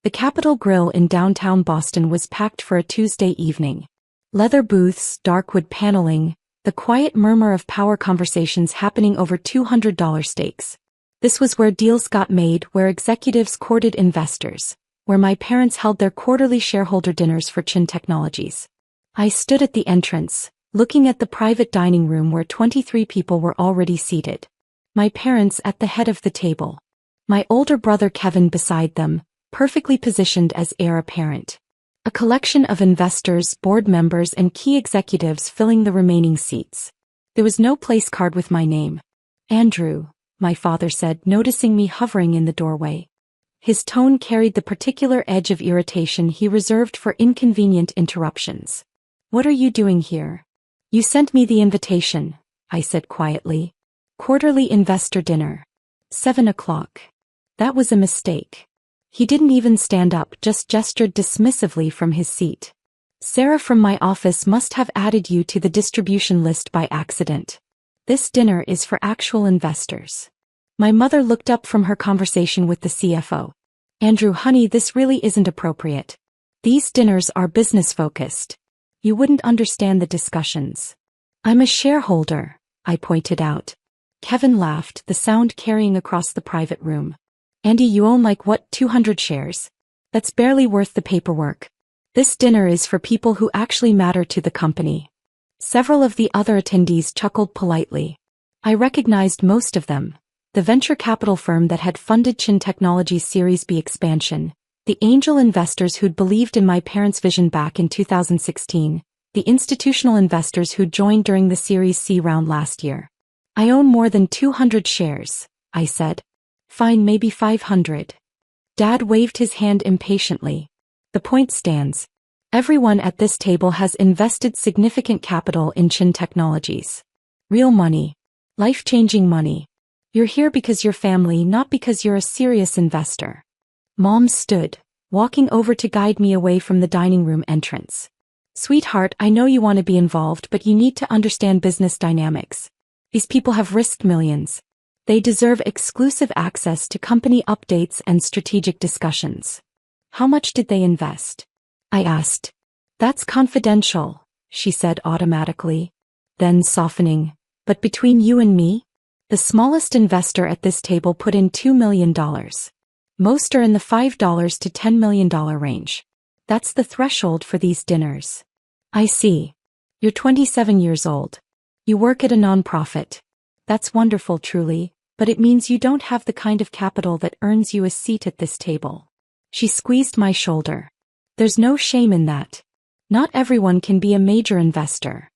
The Capital Grille in downtown Boston was packed for a Tuesday evening. Leather booths, dark wood paneling, the quiet murmur of power conversations happening over $200 stakes. This was where deals got made, where executives courted investors, where my parents held their quarterly shareholder dinners for Chen Technologies. I stood at the entrance, looking at the private dining room where 23 people were already seated. My parents at the head of the table. My older brother Kevin beside them, perfectly positioned as heir apparent. A collection of investors, board members and key executives filling the remaining seats. There was no place card with my name. Andrew, my father said, noticing me hovering in the doorway. His tone carried the particular edge of irritation he reserved for inconvenient interruptions. What are you doing here? You sent me the invitation, I said quietly. Quarterly investor dinner. 7 o'clock. That was a mistake. He didn't even stand up, just gestured dismissively from his seat. Sarah from my office must have added you to the distribution list by accident. This dinner is for actual investors. My mother looked up from her conversation with the CFO. Andrew, honey, this really isn't appropriate. These dinners are business-focused. You wouldn't understand the discussions. I'm a shareholder, I pointed out. Kevin laughed, the sound carrying across the private room. Andy, you own like what, 200 shares? That's barely worth the paperwork. This dinner is for people who actually matter to the company. Several of the other attendees chuckled politely. I recognized most of them. The venture capital firm that had funded Chen Technologies' Series B expansion, the angel investors who'd believed in my parents' vision back in 2016, the institutional investors who'd joined during the Series C round last year. I own more than 200 shares, I said. Fine, maybe 500. Dad waved his hand impatiently. The point stands. Everyone at this table has invested significant capital in Chen Technologies. Real money. Life-changing money. You're here because you're family, not because you're a serious investor. Mom stood, walking over to guide me away from the dining room entrance. Sweetheart, I know you want to be involved, but you need to understand business dynamics. These people have risked millions. They deserve exclusive access to company updates and strategic discussions. How much did they invest? I asked. That's confidential, she said automatically. Then softening. But between you and me? The smallest investor at this table put in $2 million. Most are in the $5 to $10 million range. That's the threshold for these dinners. I see. You're 27 years old. You work at a nonprofit. That's wonderful, truly, but it means you don't have the kind of capital that earns you a seat at this table. She squeezed my shoulder. There's no shame in that. Not everyone can be a major investor.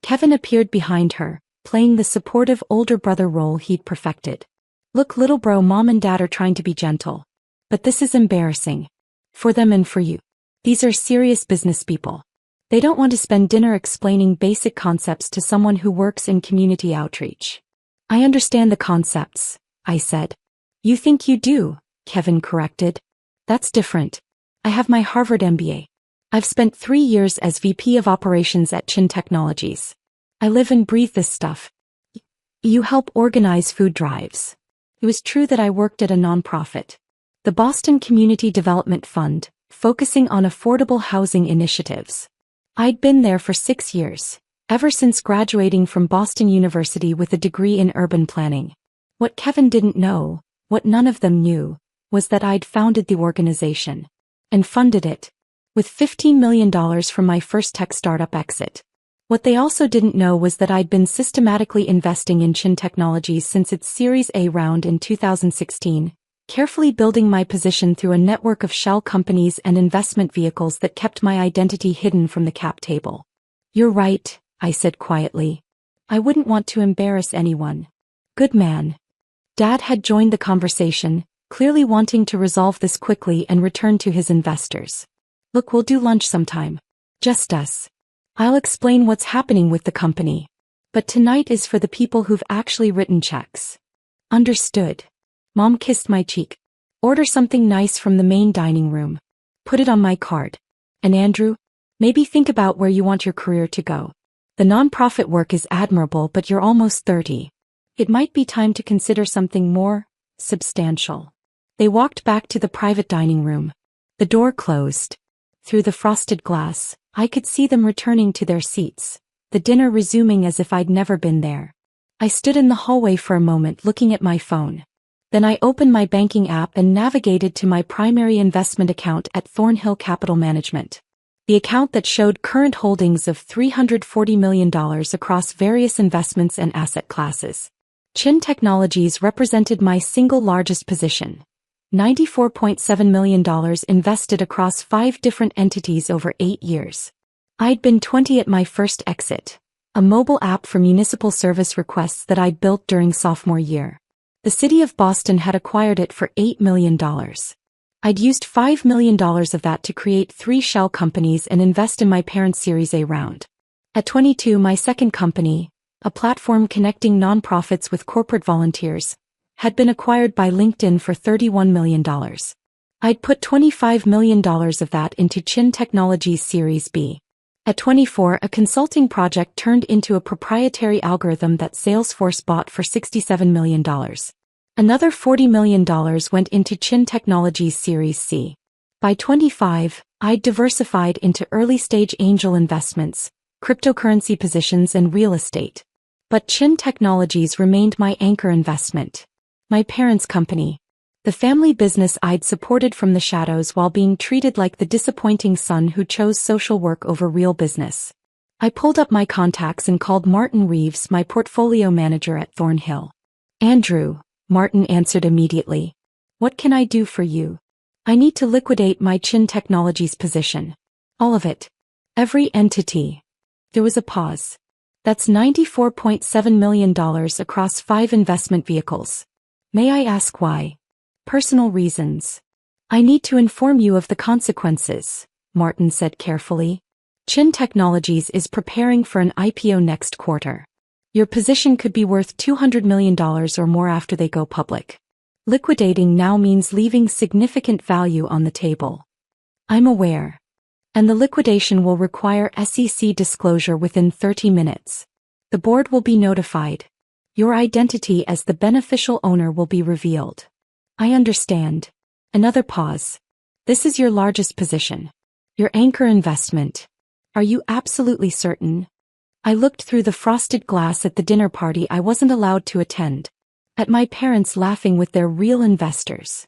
Kevin appeared behind her, playing the supportive older brother role he'd perfected. Look, little bro, mom and dad are trying to be gentle. But this is embarrassing. For them and for you. These are serious business people. They don't want to spend dinner explaining basic concepts to someone who works in community outreach. I understand the concepts, I said. You think you do, Kevin corrected. That's different. I have my Harvard MBA. I've spent 3 years as VP of Operations at Chen Technologies. I live and breathe this stuff. You help organize food drives. It was true that I worked at a nonprofit. The Boston Community Development Fund, focusing on affordable housing initiatives. I'd been there for 6 years, ever since graduating from Boston University with a degree in urban planning. What Kevin didn't know, what none of them knew, was that I'd founded the organization. And funded it. With $15 million from my first tech startup exit. What they also didn't know was that I'd been systematically investing in Chen Technologies since its Series A round in 2016, carefully building my position through a network of shell companies and investment vehicles that kept my identity hidden from the cap table. You're right, I said quietly. I wouldn't want to embarrass anyone. Good man. Dad had joined the conversation, clearly wanting to resolve this quickly and return to his investors. Look, we'll do lunch sometime. Just us. I'll explain what's happening with the company. But tonight is for the people who've actually written checks. Understood. Mom kissed my cheek. Order something nice from the main dining room. Put it on my card. And Andrew, maybe think about where you want your career to go. The nonprofit work is admirable, but you're almost 30. It might be time to consider something more substantial. They walked back to the private dining room. The door closed. Through the frosted glass, I could see them returning to their seats, the dinner resuming as if I'd never been there. I stood in the hallway for a moment looking at my phone. Then I opened my banking app and navigated to my primary investment account at Thornhill Capital Management. The account that showed current holdings of $340 million across various investments and asset classes. Chen Technologies represented my single largest position. $94.7 million invested across 5 different entities over 8 years. I'd been 20 at my first exit, a mobile app for municipal service requests that I'd built during sophomore year. The city of Boston had acquired it for $8 million. I'd used $5 million of that to create 3 shell companies and invest in my parents' Series A round. At 22, my second company, a platform connecting nonprofits with corporate volunteers, had been acquired by LinkedIn for $31 million. I'd put $25 million of that into Chen Technologies Series B. At 24, a consulting project turned into a proprietary algorithm that Salesforce bought for $67 million. Another $40 million went into Chen Technologies Series C. By 25, I'd diversified into early-stage angel investments, cryptocurrency positions and real estate. But Chen Technologies remained my anchor investment. My parents' company. The family business I'd supported from the shadows while being treated like the disappointing son who chose social work over real business. I pulled up my contacts and called Martin Reeves, my portfolio manager at Thornhill. Andrew, Martin answered immediately. What can I do for you? I need to liquidate my Chen Technologies position. All of it. Every entity. There was a pause. That's $94.7 million across 5 investment vehicles. May I ask why? Personal reasons. I need to inform you of the consequences, Martin said carefully. Chen Technologies is preparing for an IPO next quarter. Your position could be worth $200 million or more after they go public. Liquidating now means leaving significant value on the table. I'm aware. And the liquidation will require SEC disclosure within 30 minutes. The board will be notified. Your identity as the beneficial owner will be revealed. I understand. Another pause. This is your largest position. Your anchor investment. Are you absolutely certain? I looked through the frosted glass at the dinner party I wasn't allowed to attend. At my parents laughing with their real investors.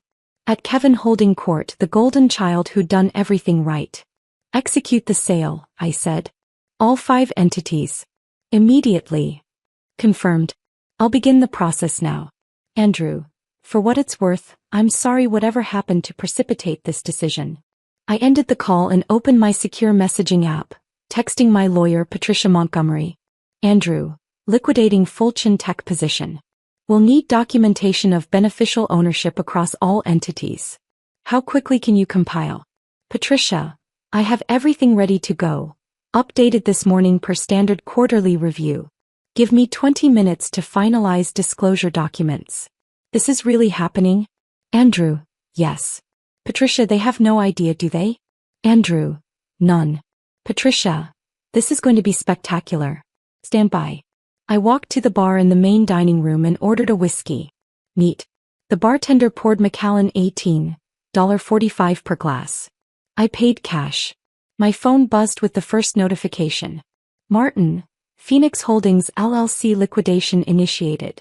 At Kevin holding court, the golden child who'd done everything right. Execute the sale, I said. All 5 entities. Immediately. Confirmed. I'll begin the process now. Andrew. For what it's worth, I'm sorry whatever happened to precipitate this decision. I ended the call and opened my secure messaging app, texting my lawyer Patricia Montgomery. Andrew, liquidating full Chen Tech position. We'll need documentation of beneficial ownership across all entities. How quickly can you compile? Patricia, I have everything ready to go. Updated this morning per standard quarterly review. Give me 20 minutes to finalize disclosure documents. This is really happening? Andrew, yes. Patricia, they have no idea, do they? Andrew, none. Patricia, this is going to be spectacular. Stand by. I walked to the bar in the main dining room and ordered a whiskey. Neat. The bartender poured Macallan $18.45 per glass. I paid cash. My phone buzzed with the first notification. Martin, Phoenix Holdings LLC liquidation initiated.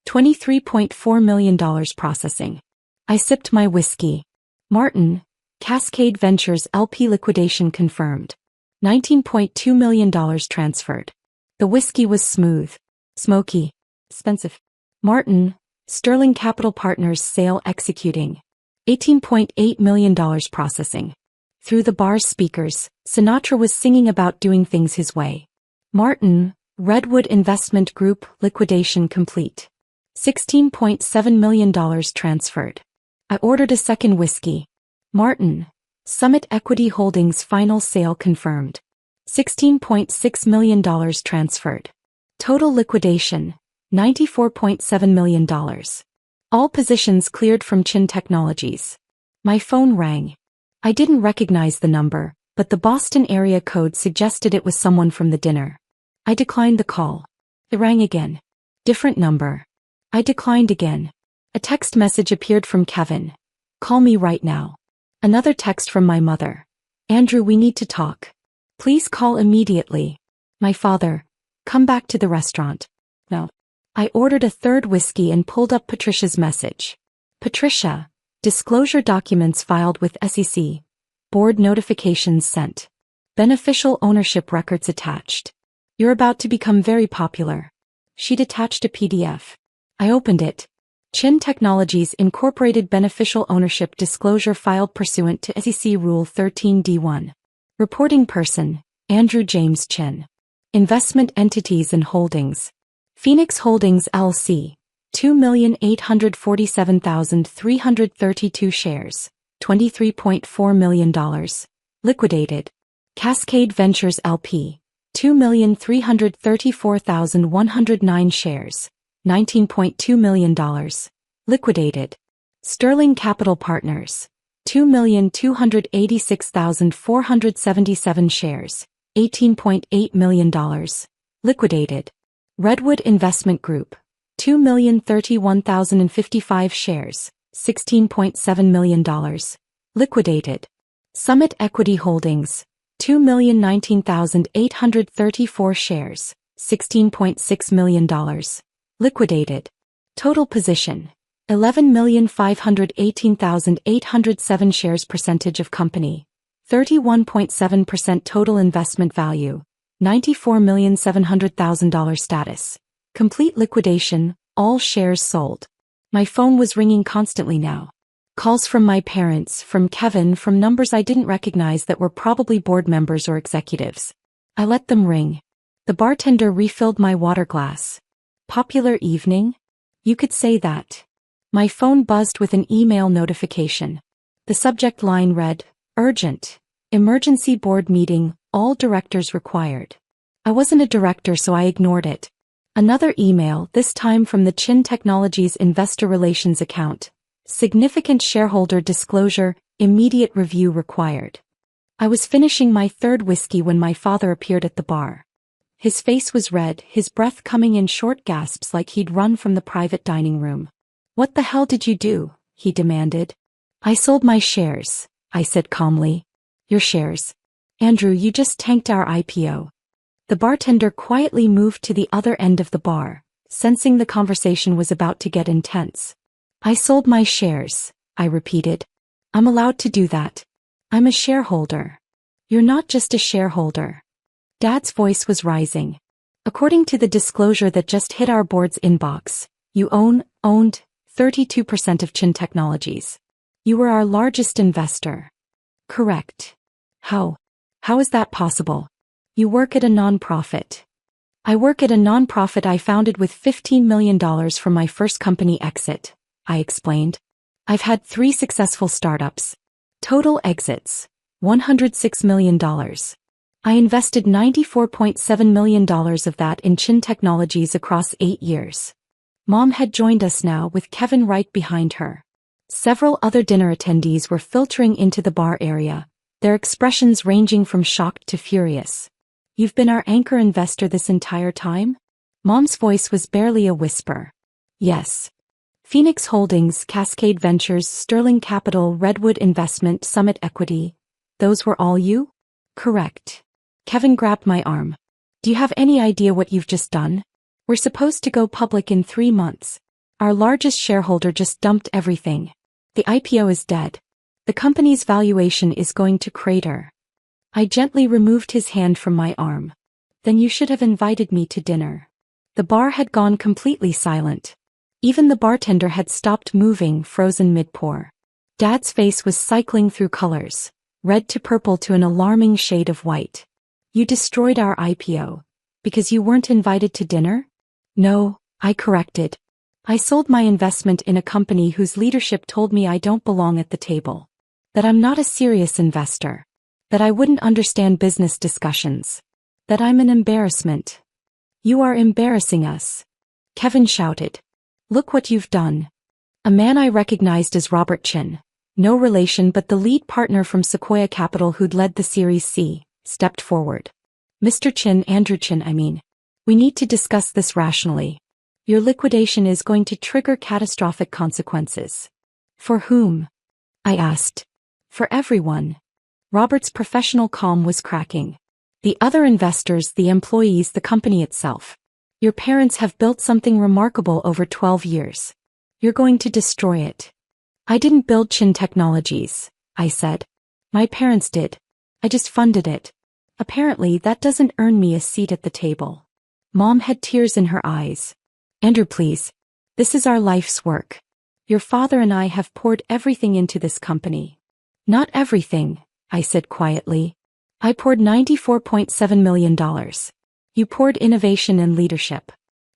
$23.4 million processing. I sipped my whiskey. Martin, Cascade Ventures LP liquidation confirmed. $19.2 million transferred. The whiskey was smooth, smoky, expensive. Martin, Sterling Capital Partners sale executing. $18.8 million processing. Through the bar's speakers, Sinatra was singing about doing things his way. Martin, Redwood Investment Group liquidation complete. $16.7 million transferred. I ordered a second whiskey. Martin, Summit Equity Holdings final sale confirmed. $16.6 million transferred. Total liquidation, $94.7 million. All positions cleared from Chen Technologies. My phone rang. I didn't recognize the number, but the Boston area code suggested it was someone from the dinner. I declined the call. It rang again. Different number. I declined again. A text message appeared from Kevin. Call me right now. Another text from my mother. Andrew, we need to talk. Please call immediately. My father. Come back to the restaurant. No. I ordered a third whiskey and pulled up Patricia's message. Patricia. Disclosure documents filed with SEC. Board notifications sent. Beneficial ownership records attached. You're about to become very popular. She'd attached a PDF. I opened it. Chen Technologies Incorporated Beneficial Ownership Disclosure filed pursuant to SEC Rule 13D1. Reporting person, Andrew James Chen. Investment entities and holdings. Phoenix Holdings LC, 2,847,332 shares, $23.4 million. Liquidated. Cascade Ventures LP, 2,334,109 shares, $19.2 million. Liquidated. Sterling Capital Partners, 2,286,477 shares, $18.8 million. Liquidated. Redwood Investment Group, 2,031,055 shares, $16.7 million. Liquidated. Summit Equity Holdings, 2,019,834 shares, $16.6 million. Liquidated. Total position, 11,518,807 shares. Percentage of company, 31.7%. Total investment value, $94,700,000. Status, complete liquidation, all shares sold. My phone was ringing constantly now. Calls from my parents, from Kevin, from numbers I didn't recognize that were probably board members or executives. I let them ring. The bartender refilled my water glass. Popular evening? You could say that. My phone buzzed with an email notification. The subject line read, Urgent. Emergency board meeting, all directors required. I wasn't a director, so I ignored it. Another email, this time from the Chen Technologies Investor Relations account. Significant shareholder disclosure, immediate review required. I was finishing my third whiskey when my father appeared at the bar. His face was red, his breath coming in short gasps like he'd run from the private dining room. What the hell did you do? He demanded. I sold my shares, I said calmly. Your shares? Andrew, you just tanked our IPO. The bartender quietly moved to the other end of the bar, sensing the conversation was about to get intense. I sold my shares, I repeated. I'm allowed to do that. I'm a shareholder. You're not just a shareholder. Dad's voice was rising. According to the disclosure that just hit our board's inbox, you owned 32% of Chen Technologies. You were our largest investor. Correct. How is that possible? You work at a nonprofit. I work at a nonprofit I founded with $15 million from my first company exit, I explained. I've had 3 successful startups. Total exits, $106 million. I invested $94.7 million of that in Chen Technologies across 8 years. Mom had joined us now with Kevin right behind her. Several other dinner attendees were filtering into the bar area, their expressions ranging from shocked to furious. You've been our anchor investor this entire time? Mom's voice was barely a whisper. Yes. Phoenix Holdings, Cascade Ventures, Sterling Capital, Redwood Investment, Summit Equity. Those were all you? Correct. Kevin grabbed my arm. Do you have any idea what you've just done? We're supposed to go public in 3 months. Our largest shareholder just dumped everything. The IPO is dead. The company's valuation is going to crater. I gently removed his hand from my arm. Then you should have invited me to dinner. The bar had gone completely silent. Even the bartender had stopped moving, frozen mid-pour. Dad's face was cycling through colors, red to purple to an alarming shade of white. You destroyed our IPO. Because you weren't invited to dinner? No, I corrected. I sold my investment in a company whose leadership told me I don't belong at the table. That I'm not a serious investor. That I wouldn't understand business discussions. That I'm an embarrassment. You are embarrassing us. Kevin shouted. Look what you've done. A man I recognized as Robert Chen, no relation but the lead partner from Sequoia Capital who'd led the Series C, stepped forward. Mr. Chen, Andrew Chen, I mean. We need to discuss this rationally. Your liquidation is going to trigger catastrophic consequences. For whom? I asked. For everyone. Robert's professional calm was cracking. The other investors, the employees, the company itself. Your parents have built something remarkable over 12 years. You're going to destroy it. I didn't build Chen Technologies, I said. My parents did. I just funded it. Apparently that doesn't earn me a seat at the table. Mom had tears in her eyes. Andrew, please. This is our life's work. Your father and I have poured everything into this company. Not everything, I said quietly. I poured $94.7 million. You poured innovation and leadership.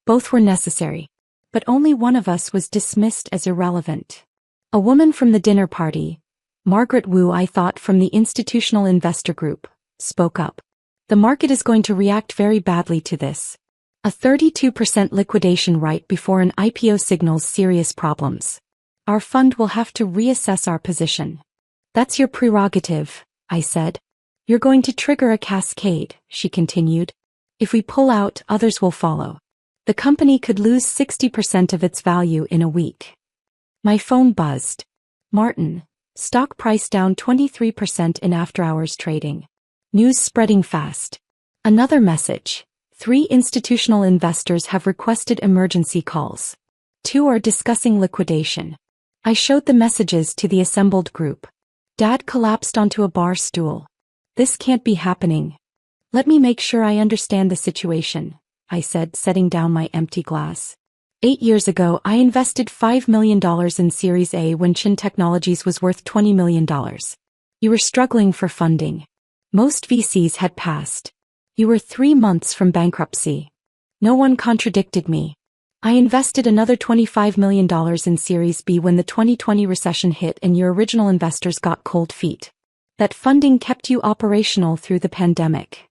Both were necessary. But only one of us was dismissed as irrelevant. A woman from the dinner party, Margaret Wu, I thought from the Institutional Investor Group, spoke up. The market is going to react very badly to this. A 32% liquidation right before an IPO signals serious problems. Our fund will have to reassess our position. That's your prerogative, I said. You're going to trigger a cascade, she continued. If we pull out, others will follow. The company could lose 60% of its value in a week. My phone buzzed. Martin, stock price down 23% in after-hours trading. News spreading fast. Another message. 3 institutional investors have requested emergency calls. 2 are discussing liquidation. I showed the messages to the assembled group. Dad collapsed onto a bar stool. This can't be happening. Let me make sure I understand the situation, I said, setting down my empty glass. 8 years ago, I invested $5 million in Series A when Chen Technologies was worth $20 million. You were struggling for funding. Most VCs had passed. You were 3 months from bankruptcy. No one contradicted me. I invested another $25 million in Series B when the 2020 recession hit and your original investors got cold feet. That funding kept you operational through the pandemic.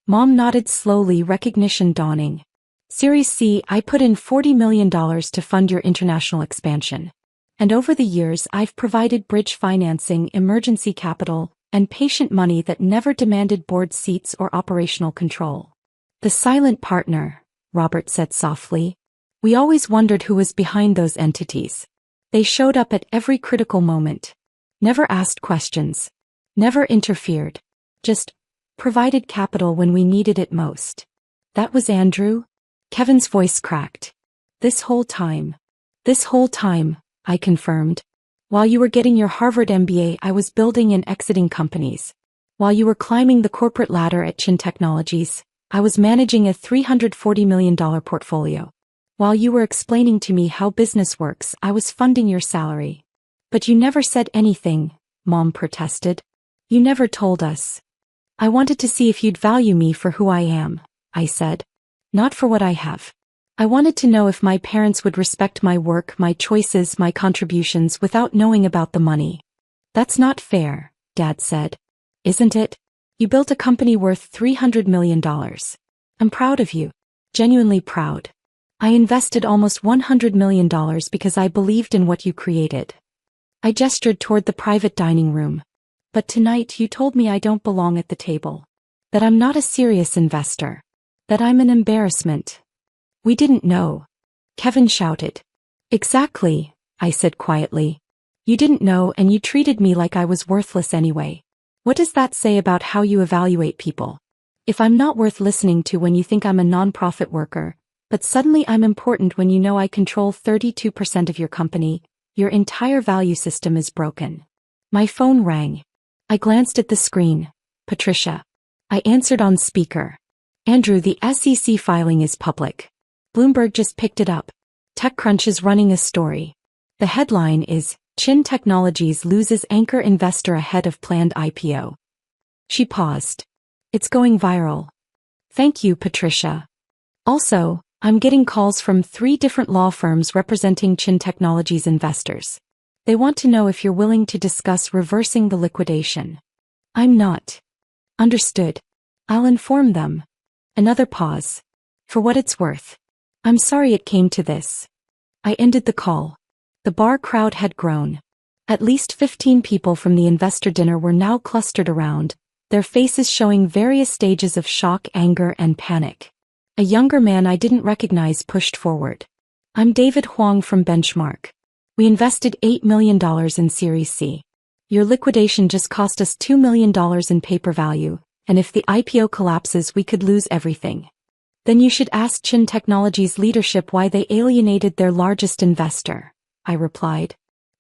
Mom nodded slowly, recognition dawning. Series C, I put in $40 million to fund your international expansion. And over the years I've provided bridge financing, emergency capital, and patient money that never demanded board seats or operational control. The silent partner, Robert said softly. We always wondered who was behind those entities. They showed up at every critical moment. Never asked questions. Never interfered. Just provided capital when we needed it most. That was Andrew? Kevin's voice cracked. This whole time, I confirmed. While you were getting your Harvard MBA, I was building and exiting companies. While you were climbing the corporate ladder at Chen Technologies, I was managing a $340 million portfolio. While you were explaining to me how business works, I was funding your salary. But you never said anything, Mom protested. You never told us. I wanted to see if you'd value me for who I am, I said. Not for what I have. I wanted to know if my parents would respect my work, my choices, my contributions without knowing about the money. That's not fair, Dad said. Isn't it? You built a company worth $300 million. I'm proud of you. Genuinely proud. I invested almost $100 million because I believed in what you created. I gestured toward the private dining room. But tonight you told me I don't belong at the table. That I'm not a serious investor. That I'm an embarrassment. We didn't know. Kevin shouted. Exactly, I said quietly. You didn't know and you treated me like I was worthless anyway. What does that say about how you evaluate people? If I'm not worth listening to when you think I'm a non-profit worker, but suddenly I'm important when you know I control 32% of your company, your entire value system is broken. My phone rang. I glanced at the screen. Patricia. I answered on speaker. Andrew, the SEC filing is public. Bloomberg just picked it up. TechCrunch is running a story. The headline is, Chen Technologies loses anchor investor ahead of planned IPO. She paused. It's going viral. Thank you, Patricia. Also, I'm getting calls from 3 different law firms representing Chen Technologies investors. They want to know if you're willing to discuss reversing the liquidation. I'm not. Understood. I'll inform them. Another pause. For what it's worth. I'm sorry it came to this. I ended the call. The bar crowd had grown. At least 15 people from the investor dinner were now clustered around, their faces showing various stages of shock, anger, and panic. A younger man I didn't recognize pushed forward. I'm David Huang from Benchmark. We invested $8 million in Series C. Your liquidation just cost us $2 million in paper value, and if the IPO collapses we could lose everything. Then you should ask Chen Technologies' leadership why they alienated their largest investor, I replied.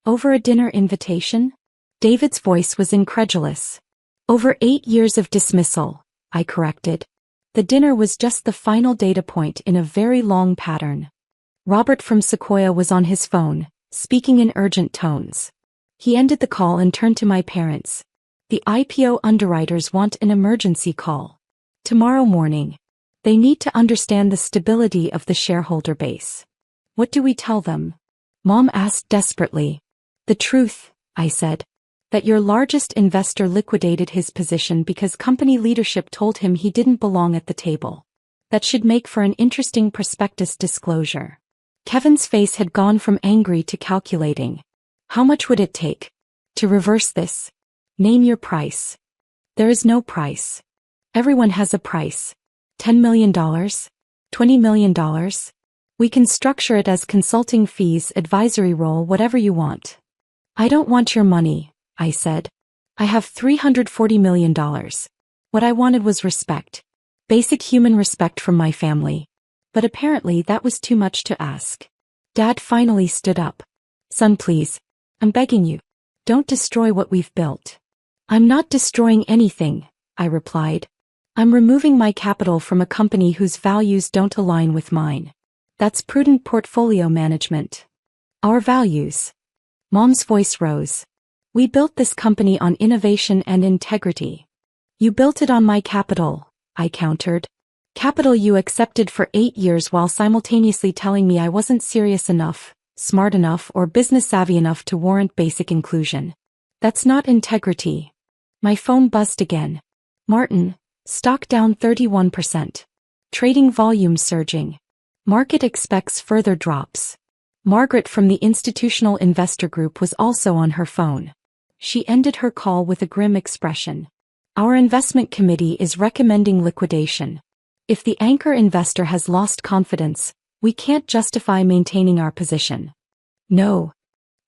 Over a dinner invitation? David's voice was incredulous. Over 8 years of dismissal, I corrected. The dinner was just the final data point in a very long pattern. Robert from Sequoia was on his phone, speaking in urgent tones. He ended the call and turned to my parents. The IPO underwriters want an emergency call. Tomorrow morning. They need to understand the stability of the shareholder base. What do we tell them? Mom asked desperately. The truth, I said. That your largest investor liquidated his position because company leadership told him he didn't belong at the table. That should make for an interesting prospectus disclosure. Kevin's face had gone from angry to calculating. How much would it take to reverse this? Name your price. There is no price. Everyone has a price. $10 million? $20 million? We can structure it as consulting fees, advisory role, whatever you want. I don't want your money, I said. I have $340 million. What I wanted was respect. Basic human respect from my family. But apparently that was too much to ask. Dad finally stood up. Son, please. I'm begging you. Don't destroy what we've built. I'm not destroying anything, I replied. I'm removing my capital from a company whose values don't align with mine. That's prudent portfolio management. Our values. Mom's voice rose. We built this company on innovation and integrity. You built it on my capital, I countered. Capital you accepted for 8 years while simultaneously telling me I wasn't serious enough, smart enough, or business savvy enough to warrant basic inclusion. That's not integrity. My phone buzzed again. Martin. Stock down 31%. Trading volume surging. Market expects further drops. Margaret from the Institutional Investor Group was also on her phone. She ended her call with a grim expression. Our investment committee is recommending liquidation. If the anchor investor has lost confidence, we can't justify maintaining our position. No.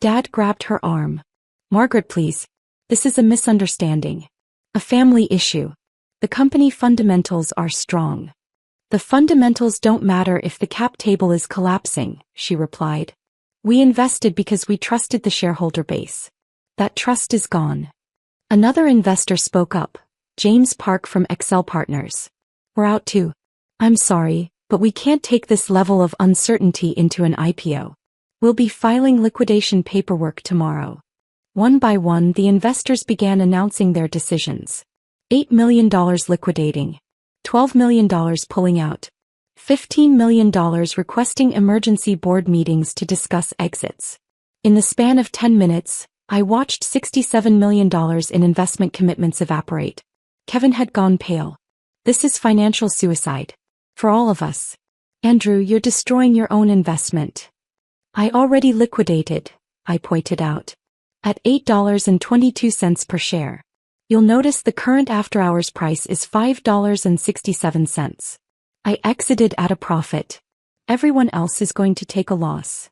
Dad grabbed her arm. Margaret, please. This is a misunderstanding. A family issue. The company fundamentals are strong. The fundamentals don't matter if the cap table is collapsing, she replied. We invested because we trusted the shareholder base. That trust is gone. Another investor spoke up, James Park from Excel Partners. We're out too. I'm sorry, but we can't take this level of uncertainty into an IPO. We'll be filing liquidation paperwork tomorrow. One by one, the investors began announcing their decisions. $8 million liquidating. $12 million pulling out. $15 million requesting emergency board meetings to discuss exits. In the span of 10 minutes, I watched $67 million in investment commitments evaporate. Kevin had gone pale. This is financial suicide. For all of us. Andrew, you're destroying your own investment. I already liquidated, I pointed out. At $8.22 per share. You'll notice the current after-hours price is $5.67. I exited at a profit. Everyone else is going to take a loss.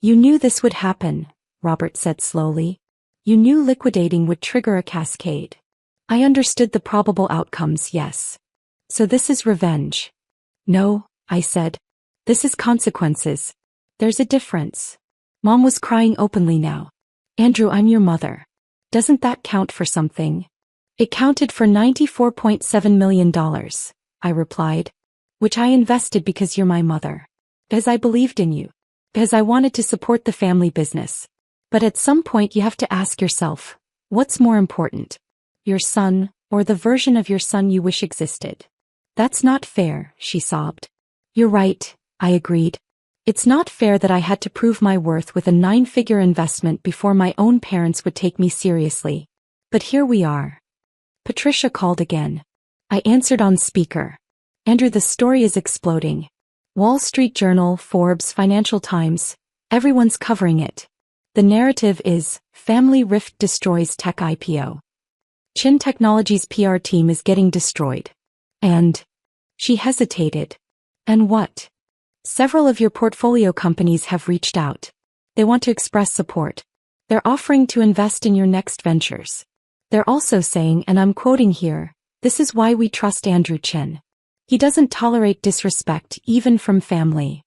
You knew this would happen, Robert said slowly. You knew liquidating would trigger a cascade. I understood the probable outcomes, yes. So this is revenge. No, I said. This is consequences. There's a difference. Mom was crying openly now. Andrew, I'm your mother. Doesn't that count for something? It counted for $94.7 million, I replied. Which I invested because you're my mother. Because I believed in you. Because I wanted to support the family business. But at some point you have to ask yourself, what's more important? Your son, or the version of your son you wish existed? That's not fair, she sobbed. You're right, I agreed. It's not fair that I had to prove my worth with a 9-figure investment before my own parents would take me seriously. But here we are. Patricia called again. I answered on speaker. Andrew, the story is exploding. Wall Street Journal, Forbes, Financial Times, everyone's covering it. The narrative is, family rift destroys tech IPO. Chen Technologies' PR team is getting destroyed. And? She hesitated. And what? Several of your portfolio companies have reached out. They want to express support. They're offering to invest in your next ventures. They're also saying, and I'm quoting here, "This is why we trust Andrew Chen. He doesn't tolerate disrespect, even from family."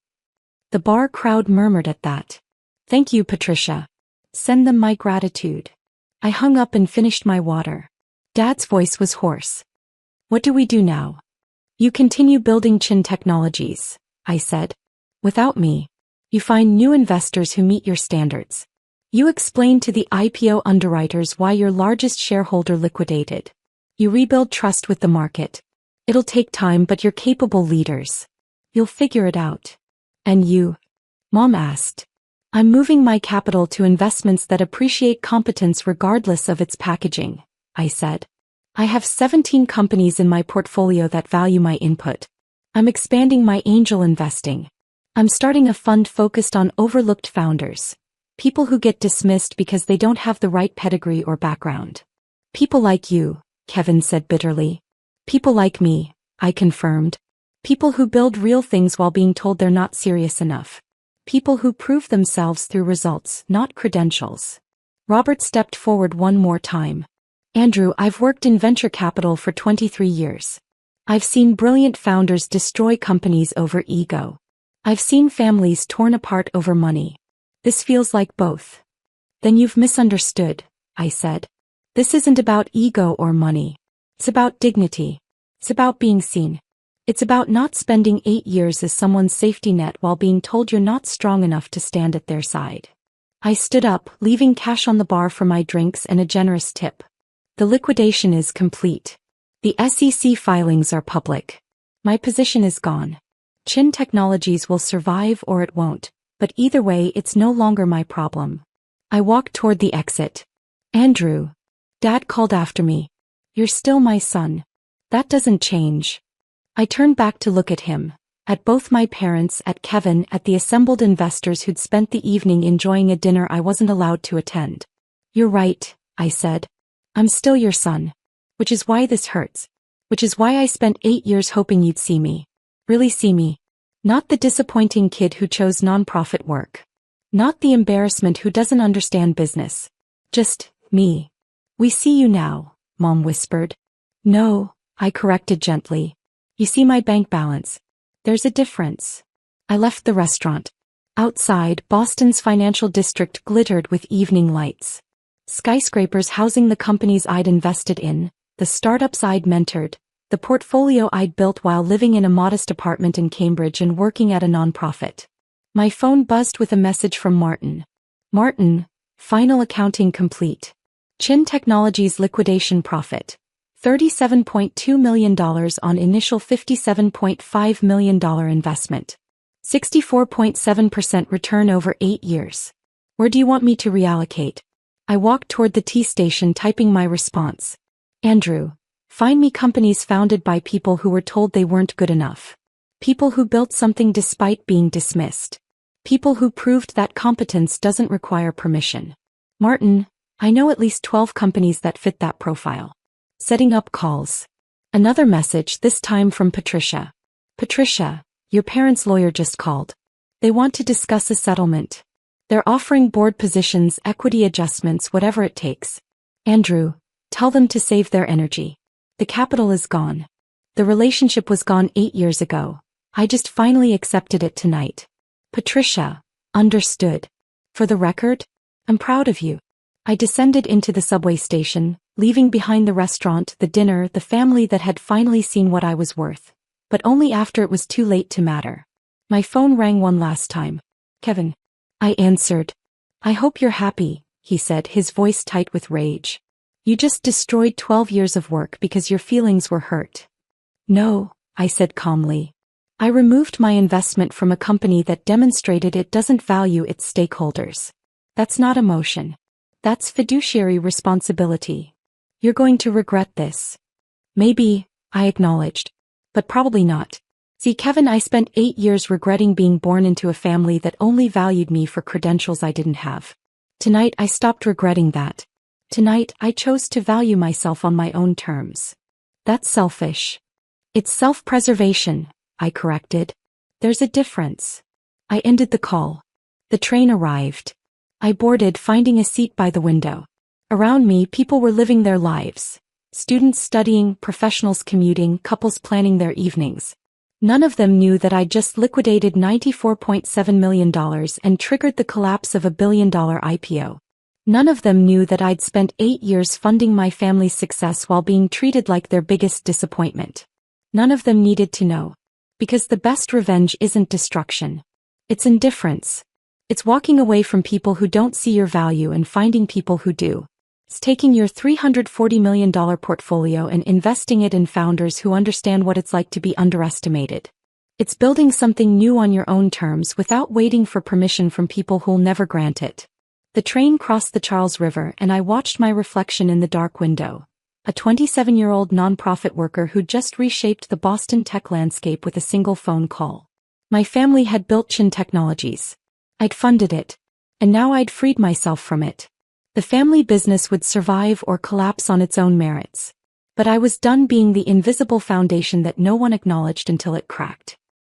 The bar crowd murmured at that. "Thank you, Patricia. Send them my gratitude." I hung up and finished my water. Dad's voice was hoarse. "What do we do now?" "You continue building Chen Technologies," I said. "Without me. You find new investors who meet your standards. You explain to the IPO underwriters why your largest shareholder liquidated. You rebuild trust with the market. It'll take time, but you're capable leaders. You'll figure it out." "And you?" Mom asked. "I'm moving my capital to investments that appreciate competence regardless of its packaging," I said. "I have 17 companies in my portfolio that value my input. I'm expanding my angel investing. I'm starting a fund focused on overlooked founders. People who get dismissed because they don't have the right pedigree or background." "People like you," Kevin said bitterly. "People like me," I confirmed. "People who build real things while being told they're not serious enough. People who prove themselves through results, not credentials." Robert stepped forward one more time. "Andrew, I've worked in venture capital for 23 years. I've seen brilliant founders destroy companies over ego. I've seen families torn apart over money. This feels like both." "Then you've misunderstood," I said. "This isn't about ego or money. It's about dignity. It's about being seen. It's about not spending 8 years as someone's safety net while being told you're not strong enough to stand at their side." I stood up, leaving cash on the bar for my drinks and a generous tip. "The liquidation is complete. The SEC filings are public. My position is gone. Chen Technologies will survive or it won't, but either way it's no longer my problem." I walked toward the exit. "Andrew," Dad called after me. "You're still my son. That doesn't change." I turned back to look at him, at both my parents, at Kevin, at the assembled investors who'd spent the evening enjoying a dinner I wasn't allowed to attend. "You're right," I said. "I'm still your son. Which is why this hurts. Which is why I spent 8 years hoping you'd see me. Really see me. Not the disappointing kid who chose nonprofit work. Not the embarrassment who doesn't understand business. Just me." "We see you now," Mom whispered. "No," I corrected gently. "You see my bank balance. There's a difference." I left the restaurant. Outside, Boston's financial district glittered with evening lights. Skyscrapers housing the companies I'd invested in, the startups I'd mentored, the portfolio I'd built while living in a modest apartment in Cambridge and working at a nonprofit. My phone buzzed with a message from Martin. "Martin, final accounting complete. Chen Technologies liquidation profit. $37.2 million on initial $57.5 million investment. 64.7% return over 8 years. Where do you want me to reallocate?" I walked toward the T station typing my response. "Andrew, find me companies founded by people who were told they weren't good enough. People who built something despite being dismissed. People who proved that competence doesn't require permission. Martin, I know at least 12 companies that fit that profile." Setting up calls. Another message, this time from Patricia. "Patricia, your parents' lawyer just called. They want to discuss a settlement. They're offering board positions, equity adjustments, whatever it takes. Andrew, tell them to save their energy. The capital is gone. The relationship was gone 8 years ago. I just finally accepted it tonight." Patricia, understood. "For the record, I'm proud of you." I descended into the subway station, leaving behind the restaurant, the dinner, the family that had finally seen what I was worth. But only after it was too late to matter. My phone rang one last time. "Kevin." I answered. "I hope you're happy," he said, his voice tight with rage. "You just destroyed 12 years of work because your feelings were hurt." "No," I said calmly. "I removed my investment from a company that demonstrated it doesn't value its stakeholders. That's not emotion. That's fiduciary responsibility. You're going to regret this." "Maybe," I acknowledged. "But probably not. See, Kevin, I spent 8 years regretting being born into a family that only valued me for credentials I didn't have. Tonight I stopped regretting that. Tonight I chose to value myself on my own terms. That's selfish." "It's self-preservation," I corrected. "There's a difference." I ended the call. The train arrived. I boarded, finding a seat by the window. Around me, people were living their lives. Students studying, professionals commuting, couples planning their evenings. None of them knew that I'd just liquidated $94.7 million and triggered the collapse of a billion-dollar IPO. None of them knew that I'd spent 8 years funding my family's success while being treated like their biggest disappointment. None of them needed to know. Because the best revenge isn't destruction. It's indifference. It's walking away from people who don't see your value and finding people who do. It's taking your $340 million portfolio and investing it in founders who understand what it's like to be underestimated. It's building something new on your own terms without waiting for permission from people who'll never grant it. The train crossed the Charles River and I watched my reflection in the dark window. A 27-year-old nonprofit worker who just reshaped the Boston tech landscape with a single phone call. My family had built Chen Technologies. I'd funded it. And now I'd freed myself from it. The family business would survive or collapse on its own merits. But I was done being the invisible foundation that no one acknowledged until it cracked.